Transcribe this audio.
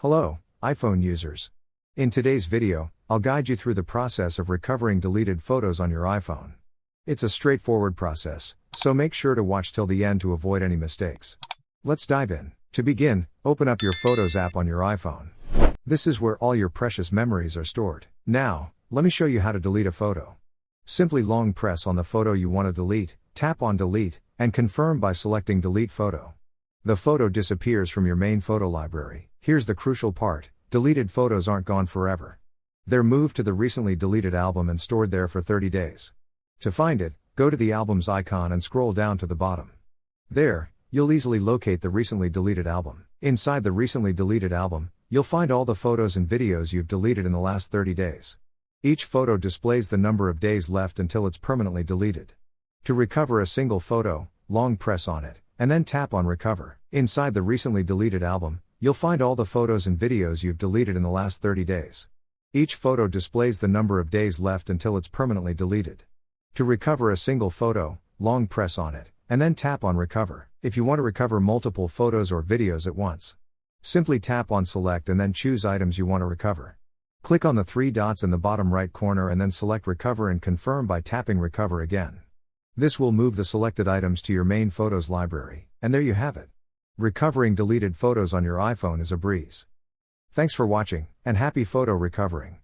Hello, iPhone users. In today's video, I'll guide you through the process of recovering deleted photos on your iPhone. It's a straightforward process, so make sure to watch till the end to avoid any mistakes. Let's dive in. To begin, open up your Photos app on your iPhone. This is where all your precious memories are stored. Now, let me show you how to delete a photo. Simply long press on the photo you want to delete, tap on Delete, and confirm by selecting Delete Photo. The photo disappears from your main photo library. Here's the crucial part: deleted photos aren't gone forever. They're moved to the recently deleted album and stored there for 30 days. To find it, go to the album's icon and scroll down to the bottom. There, you'll easily locate the recently deleted album. Inside the recently deleted album, you'll find all the photos and videos you've deleted in the last 30 days. Each photo displays the number of days left until it's permanently deleted. To recover a single photo, long press on it, and then tap on Recover. Inside the recently deleted album, you'll find all the photos and videos you've deleted in the last 30 days. Each photo displays the number of days left until it's permanently deleted. To recover a single photo, long press on it, and then tap on Recover. If you want to recover multiple photos or videos at once, simply tap on Select and then choose items you want to recover. Click on the three dots in the bottom right corner and then select Recover and confirm by tapping Recover again. This will move the selected items to your main Photos library, and there you have it. Recovering deleted photos on your iPhone is a breeze. Thanks for watching, and happy photo recovering.